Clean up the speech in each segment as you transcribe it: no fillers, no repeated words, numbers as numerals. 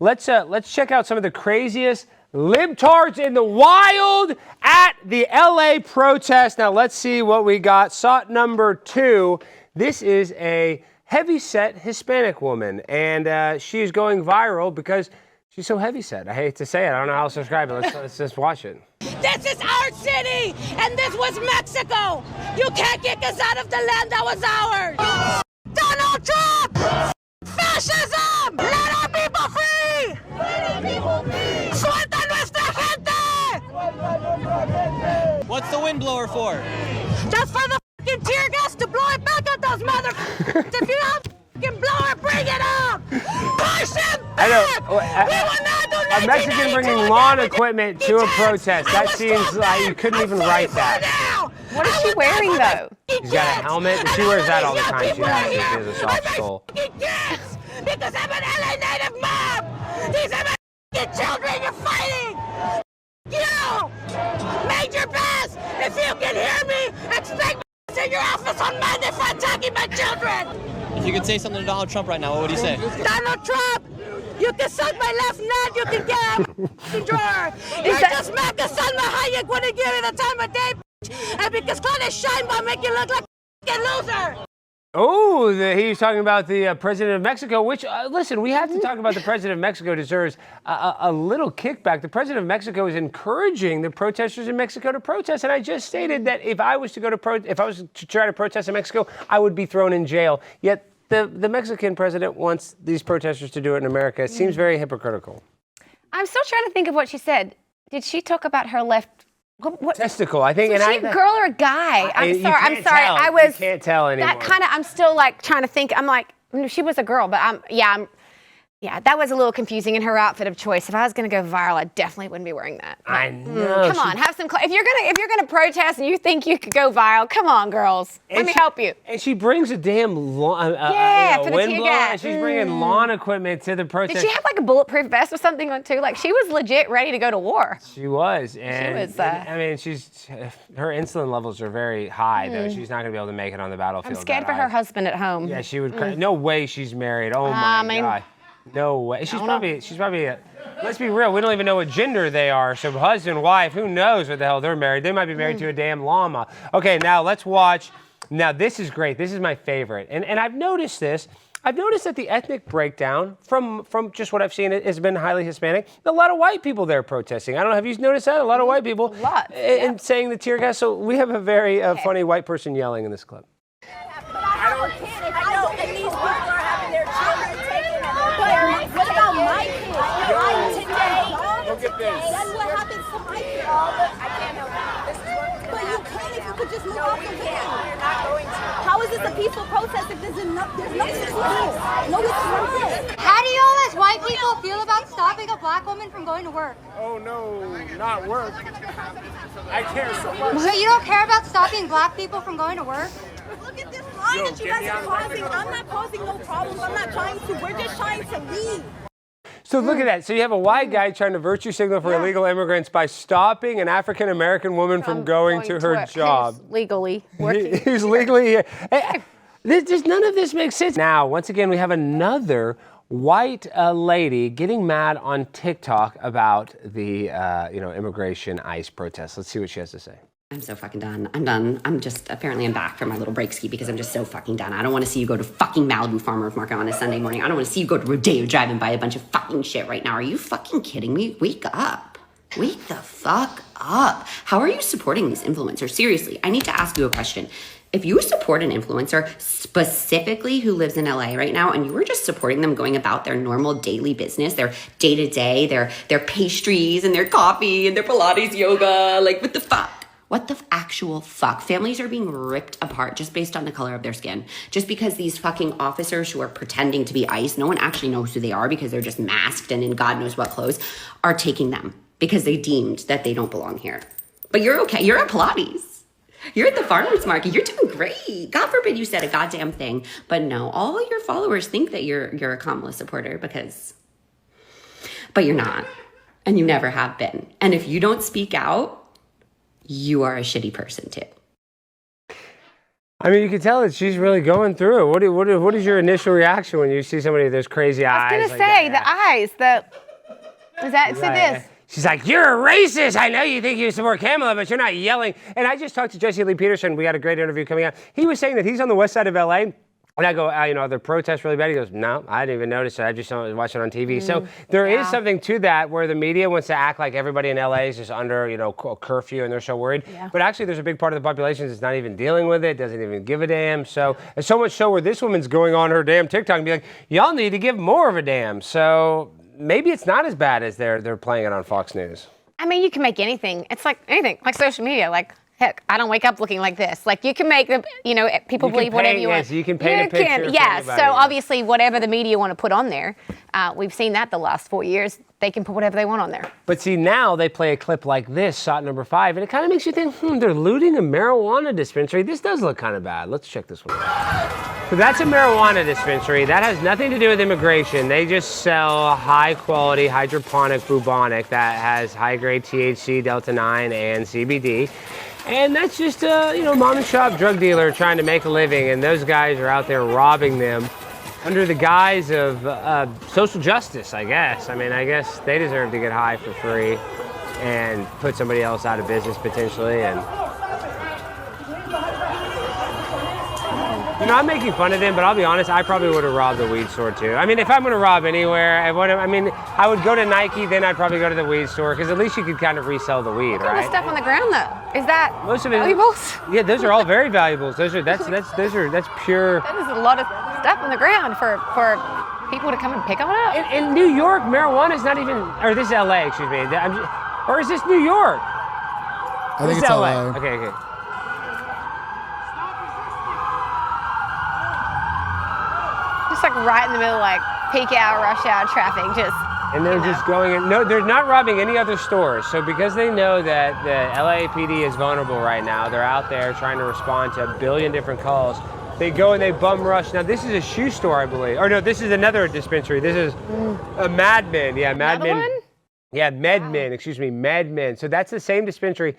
let's check out some of the craziest libtards in the wild at the LA protest. Now let's see what we got. Shot number 2. This is a heavyset Hispanic woman, and she's going viral because she's so heavyset. I hate to say it. I don't know how else to describe it. Let's just watch it. This is our city, and this was Mexico. You can't kick us out of the land that was ours. Donald Trump! Fascism! Let our people free! Let our people free! Suelta nuestra gente! What's the windblower for? Just for the fucking tear gas to blow it back at those motherfuckers. If you have a fucking blower, bring it up! Push them back! We will not do a Mexican bringing lawn equipment to a protest. That seems like you couldn't even write that. What is she wearing, though? She's got a helmet. She wears that all the time. She has a soft soul. Because I'm an LA native mom! These are my children you're fighting! You! Major Bass! If you can hear me, expect me in your office on Monday for attacking my children! If you could say something to Donald Trump right now, what would you say? Donald Trump! You can suck my left nut, you can get out of the drawer! You're just Mecca Salma Hayek wouldn't give you the time of day, and because Claudia Sheinbaum make you look like a loser! Oh, he's talking about the president of Mexico, which, listen, we have to talk about the president of Mexico deserves a little kickback. The president of Mexico is encouraging the protesters in Mexico to protest. And I just stated that if I was to try to protest in Mexico, I would be thrown in jail. Yet the Mexican president wants these protesters to do it in America. It seems very hypocritical. I'm still trying to think of what she said. Did she talk about her left? What? Testicle, I think. Is she a girl or a guy? I'm sorry. Tell. I was. You can't tell anymore. That kind of. I'm still like trying to think. I'm like, she was a girl, but yeah, that was a little confusing in her outfit of choice. If I was going to go viral, I definitely wouldn't be wearing that. But, I know. Come on, have some. If you're gonna protest and you think you could go viral, come on, girls. Let me help you. And she brings a damn lawn, for the tear gas. and she's bringing lawn equipment to the protest. Did she have like a bulletproof vest or something on too? Like she was legit ready to go to war. She was, and she was. I mean, her insulin levels are very high though. She's not gonna be able to make it on the battlefield. I'm scared for her husband at home. Yeah, she would. No way she's married. Oh my God. No way. She's probably let's be real, we don't even know what gender they are. So husband, wife, who knows what the hell they're married. They might be married to a damn llama. Okay, now let's watch. Now this is great. This is my favorite. And I've noticed this. I've noticed that the ethnic breakdown from just what I've seen has been highly Hispanic. A lot of white people there protesting. I don't know, have you noticed that? A lot of white people. Lots. And saying the tear gas. So we have a very funny white person yelling in this clip. I know, and these people are having their children taken and their parents. What about my kids? Today, Look at this. that's what happens to my kids. I can't help it. This is what. But you can if you could just move out the way. You're not going to. How is this a peaceful protest if there's no success? No, it's not. How do you all as white people feel about stopping a black woman from going to work? Oh no, not work. I care so much. So you don't care about stopping black people from going to work? Look at this line that you guys are causing. I'm not causing no problems. I'm not trying to. We're just trying to leave. So look at that. So you have a white guy trying to virtue signal for illegal immigrants by stopping an African-American woman from going to her job. Legally working. Who's legally here. Hey, none of this makes sense. Now, once again, we have another white lady getting mad on TikTok about the immigration ICE protest. Let's see what she has to say. I'm so fucking done. I'm done. I'm back from my little break ski because I'm just so fucking done. I don't want to see you go to fucking Malibu Farmers Market on a Sunday morning. I don't want to see you go to Rodeo Drive and buy a bunch of fucking shit right now. Are you fucking kidding me? Wake up. Wake the fuck up. How are you supporting these influencers? Seriously, I need to ask you a question. If you support an influencer specifically who lives in LA right now and you were just supporting them going about their normal daily business, their day-to-day, their pastries and their coffee and their Pilates yoga, like what the fuck? What the actual fuck? Families are being ripped apart just based on the color of their skin. Just because these fucking officers who are pretending to be ICE, no one actually knows who they are because they're just masked and in God knows what clothes, are taking them because they deemed that they don't belong here. But you're okay. You're at Pilates. You're at the farmer's market. You're doing great. God forbid you said a goddamn thing. But no, all your followers think that you're a Kamala supporter but you're not. And you never have been. And if you don't speak out, you are a shitty person too. I mean, you can tell that she's really going through it. What is your initial reaction when you see somebody with those crazy eyes? I was gonna say the eyes. This. She's like, you're a racist. I know you think you support Kamala, but you're not yelling. And I just talked to Jesse Lee Peterson. We got a great interview coming out. He was saying that he's on the west side of LA. And I go, are the protests really bad? He goes, no, I didn't even notice it. I just watched it on TV. So there is something to that where the media wants to act like everybody in LA is just under, curfew and they're so worried. Yeah. But actually, there's a big part of the population that's not even dealing with it, doesn't even give a damn. So, and so much so where this woman's going on her damn TikTok and be like, y'all need to give more of a damn. So maybe it's not as bad as they're playing it on Fox News. I mean, you can make anything. It's like anything, like social media, like. Heck, I don't wake up looking like this. Like, you can make them, people believe whatever you want. Yes, you can paint a picture. So obviously, whatever the media want to put on there, we've seen that the last 4 years. They can put whatever they want on there. But see, now they play a clip like this, shot number 5, and it kind of makes you think, they're looting a marijuana dispensary. This does look kind of bad. Let's check this one out. So that's a marijuana dispensary. That has nothing to do with immigration. They just sell high-quality hydroponic bubonic that has high-grade THC, Delta-9, and CBD. And that's just a, mom and shop drug dealer trying to make a living, and those guys are out there robbing them under the guise of social justice, I guess. I mean, I guess they deserve to get high for free and put somebody else out of business potentially. And I'm making fun of them, but I'll be honest, I probably would have robbed the weed store too. I mean, if I'm going to rob anywhere, I would go to Nike, then I'd probably go to the weed store, because at least you could kind of resell the weed, right? All the stuff on the ground, though, is that most of it, valuables? Yeah, those are all very valuables. That's pure. That is a lot of stuff on the ground for people to come and pick on up. In New York, marijuana is not even, or this is LA, excuse me. Or is this New York? I think it's LA. Okay. Just like right in the middle, like peak hour, rush hour traffic, just. And they're just going in. No, they're not robbing any other stores. So because they know that the LAPD is vulnerable right now, they're out there trying to respond to a billion different calls. They go and they bum rush. Now this is a shoe store, I believe. Or no, this is another dispensary. This is a Mad Men. Yeah, Mad Men. One? Yeah, MedMen. Excuse me, MedMen. So that's the same dispensary.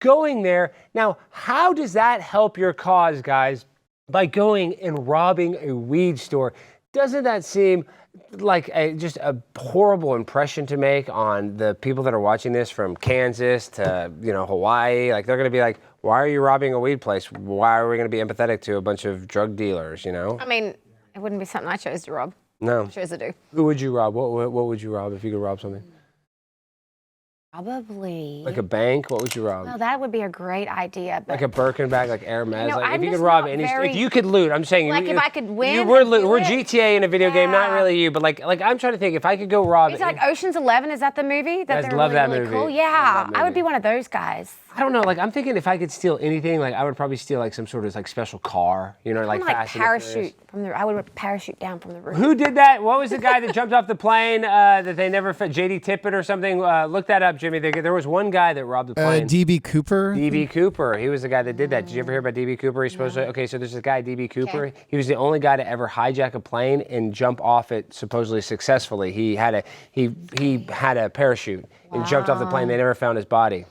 Going there. Now, how does that help your cause, guys? By going and robbing a weed store. Doesn't that seem like just a horrible impression to make on the people that are watching this from Kansas to, Hawaii? Like, they're going to be like, why are you robbing a weed place? Why are we going to be empathetic to a bunch of drug dealers, I mean, it wouldn't be something I chose to rob. No. I chose to do. Who would you rob? What would you rob if you could rob something? Probably. Like a bank? What would you rob? No, that would be a great idea. But like a Birkin bag, like Hermes. I'm if you could just rob not any, very- if you could loot, I'm saying. Like if I could win, We're I'd do it. GTA in a video game, not really you, but like I'm trying to think. If I could go rob. It's like Ocean's 11. Is that the movie? I love that movie. Cool? Yeah, I would be one of those guys. I don't know. Like, I'm thinking if I could steal anything, like I would probably steal like some sort of like special car, like Fast and the Furious. Parachute from the. I would parachute down from the roof. Who did that? What was the guy that jumped off the plane that they never fit? JD Tippett or something? Look that up, Jimmy. There was one guy that robbed the plane. DB Cooper. DB Cooper. He was the guy that did that. Did you ever hear about DB Cooper? He's supposed to. Okay, so there's this guy DB Cooper. Okay. He was the only guy to ever hijack a plane and jump off it supposedly successfully. He had a parachute and jumped off the plane. They never found his body.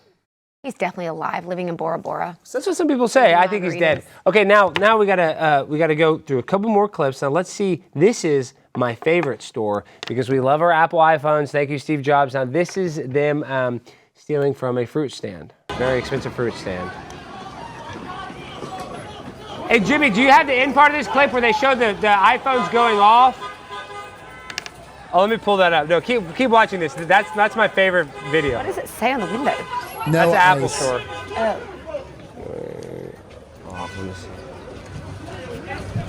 He's definitely alive, living in Bora Bora. So that's what some people say. I think he's dead. Okay, now we gotta go through a couple more clips. Now let's see. This is my favorite store because we love our Apple iPhones. Thank you, Steve Jobs. Now this is them stealing from a fruit stand, very expensive fruit stand. Hey Jimmy, do you have the end part of this clip where they show the iPhones going off? Oh, let me pull that up. No, keep watching this. That's my favorite video. What does it say on the window? No That's the ice. Apple store. Oh. Let me see.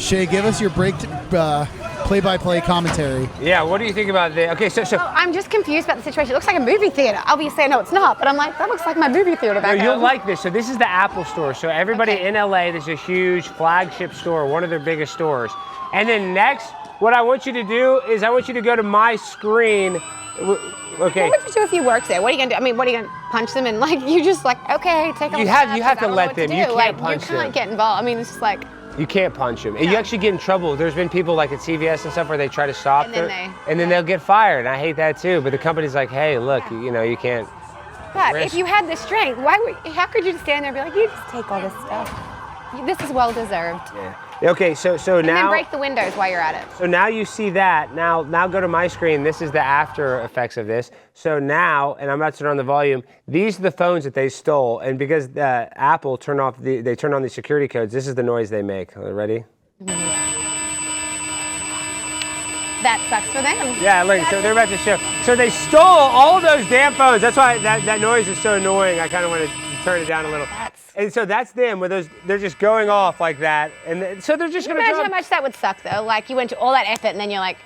Shea, give us your play-by-play commentary. Yeah, what do you think about the? Okay, so I'm just confused about the situation. It looks like a movie theater. Obviously, I know it's not, but I'm like, that looks like my movie theater back you'll home. like this. So this is the Apple store. So everybody in LA, this is a huge flagship store, one of their biggest stores. And then next, what I want you to do is I want you to go to my screen. Okay. What would you do if you worked there? What are you gonna do? I mean, what are you gonna punch them and like you just like okay, take them. You have to let them. You can't punch them. You can't get involved. I mean, it's just like. You can't punch them. And you actually get in trouble. There's been people like at CVS and stuff where they try to stop and then they'll get fired. And I hate that too. But the company's like, hey, look, you can't. But if you had the strength, how could you stand there and be like, you just take all this stuff? This is well deserved. Yeah. Okay, so And now. then break the windows while you're at it. So now you see that. Now go to my screen. This is the after effects of this. So now, and I'm about to turn on the volume. These are the phones that they stole, and because Apple turned on the security codes. This is the noise they make. Ready? That sucks for them. Yeah, look. So they're about to show. So they stole all those damn phones. That's why that noise is so annoying. I kind of want to turn it down a little. And so that's them with those. They're just going off like that, and so they're just going to. Imagine how much that would suck, though. Like you went to all that effort, and then you're like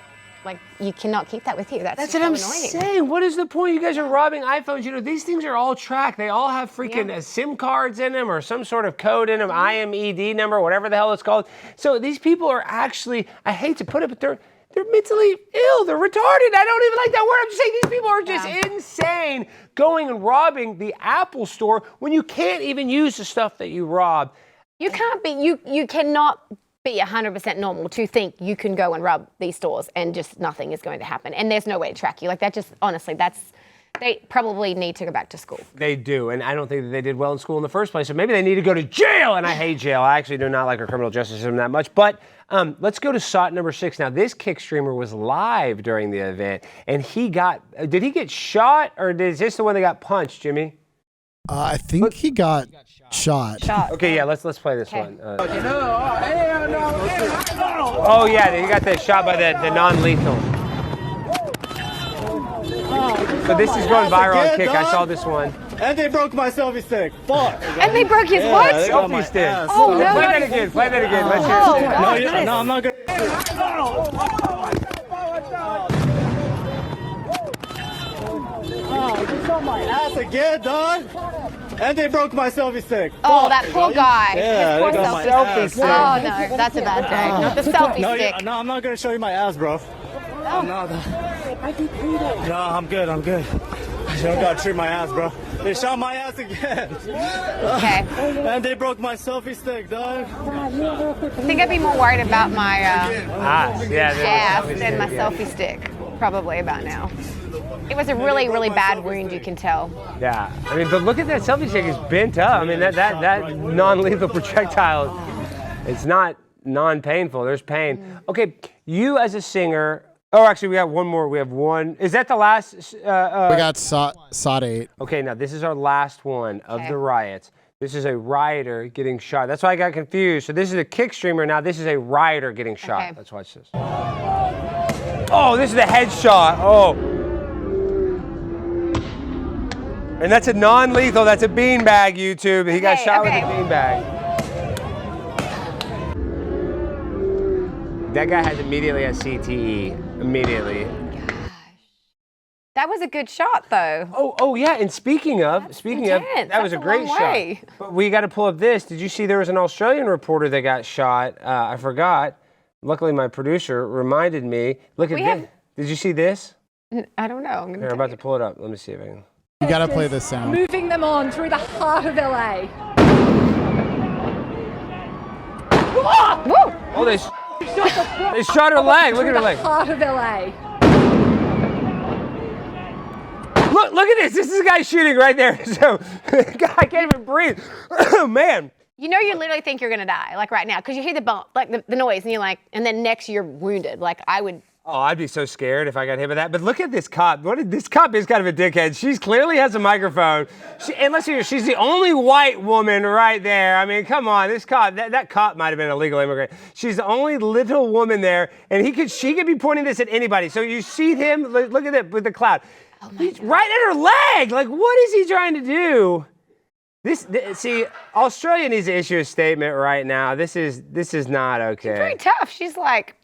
you cannot keep that with you. That's what so I'm annoying. saying. What is the point? You guys are robbing iPhones. You know, these things are all tracked. They all have freaking SIM cards in them or some sort of code in them, IMED number, whatever the hell it's called. So these people are actually, I hate to put it, but they're mentally ill. They're retarded. I don't even like that word. I'm just saying these people are just insane going and robbing the Apple store when you can't even use the stuff that you rob. You can't be, you cannot be 100% normal to think you can go and rob these stores and just nothing is going to happen. And there's no way to track you. Like that just, honestly, they probably need to go back to school. They do, and I don't think that they did well in school in the first place, so maybe they need to go to jail, and I hate jail. I actually do not like our criminal justice system that much, but let's go to SOT number 6. Now, this kick streamer was live during the event, and did he get shot, or is this the one that got punched, Jimmy? I think he got shot. Okay, yeah, let's play this one. Oh, yeah, he got shot by the non-lethal. So this is going viral on Kick. I saw this one. And they broke my selfie stick. Fuck. And they broke his what? Selfie stick. Oh, no. Play that again. Play that again. Let's hear it. No, I'm not gonna. Oh, just on my ass again, dog. And they broke my selfie stick. Oh, that poor guy. Yeah, His they poor got my selfie ass. stick. Oh, no, that's a bad day. Not the selfie stick. No, I'm not gonna show you my ass, bro. Oh. No, I'm good. You don't gotta treat my ass, bro. They shot my ass again. Okay. And they broke my selfie stick, dog. I think I'd be more worried about my ass than my selfie stick. Probably about now. It was a really, really bad wound, you can tell. Yeah, I mean, but look at that selfie stick. It's bent up. I mean, that non-lethal projectile, it's not non-painful. There's pain. Okay, you as a singer. Oh, actually, we have one more. We have one. Is that the last? We got SOT 8. Okay, now this is our last one of the riots. This is a rioter getting shot. That's why I got confused. So this is a kick streamer. Now this is a rioter getting shot. Okay. Let's watch this. Oh, this is the headshot. Oh. And that's a non-lethal. That's a beanbag, YouTube. He got shot with a beanbag. That guy immediately has CTE. Immediately. Gosh. That was a good shot, though. Oh yeah. And speaking of, that was a great shot. But we got to pull up this. Did you see there was an Australian reporter that got shot? I forgot. Luckily, my producer reminded me. Look at this. Did you see this? I don't know. I'm about to pull it up. Let me see if I can. You gotta play this sound. Moving them on through the heart of LA. Woo! Oh, they shot her leg. Look at her leg. Heart of LA. Look at this. This is a guy shooting right there. So, I can't even breathe. Oh, man. You know, you literally think you're gonna die, like right now, because you hear the bump, like the noise, and you're like, and then next you're wounded. Like I would. Oh, I'd be so scared if I got hit by that. But look at this cop. This cop is kind of a dickhead. She clearly has a microphone. And let's hear, she's the only white woman right there. I mean, come on, this cop, that cop might have been a legal immigrant. She's the only little woman there, and she could be pointing this at anybody. So you see him, look at it with the cloud. Oh he's right at her leg. Like, what is he trying to do? See, Australia needs to issue a statement right now. This is not okay. She's pretty tough. She's like.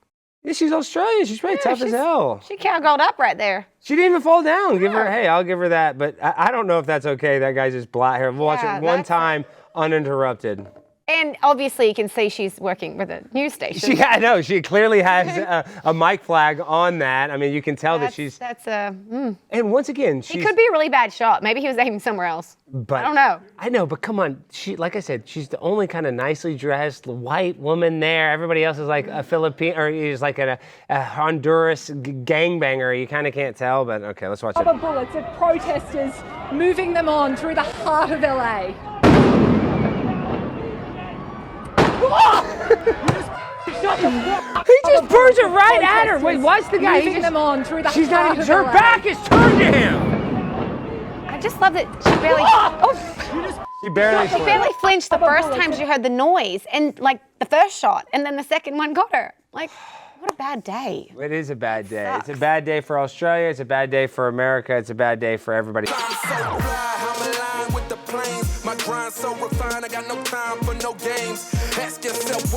Yeah, she's Australian. She's probably tough as hell. She cowgirled up right there. She didn't even fall down. I'll give her that. But I don't know if that's okay. That guy's just black hair. We'll watch it one time uninterrupted. And obviously you can see she's working with a news station. I know. She clearly has a mic flag on that. I mean, you can tell that she's... And once again, He could be a really bad shot. Maybe he was aiming somewhere else. But I don't know. I know, but come on. Like I said, she's the only kind of nicely dressed white woman there. Everybody else is like a Philippine, or is like a Honduras gangbanger. You kind of can't tell, but okay, let's watch it. Rubber bullets of protesters moving them on through the heart of LA. He just burns it right at her. Wait, what's the guy? Moving them on through the She's not heart even. of Her LA. back is turned to him. I just love that she barely. She barely. She barely flinched the first time she heard the noise, and like the first shot, and then the second one got her. Like, what a bad day. It is a bad day. Sucks. It's a bad day for Australia. It's a bad day for America. It's a bad day for everybody. I'm so fly, I'm aligned with the planes. My grind so refined, I got no time for no games. Ask yourself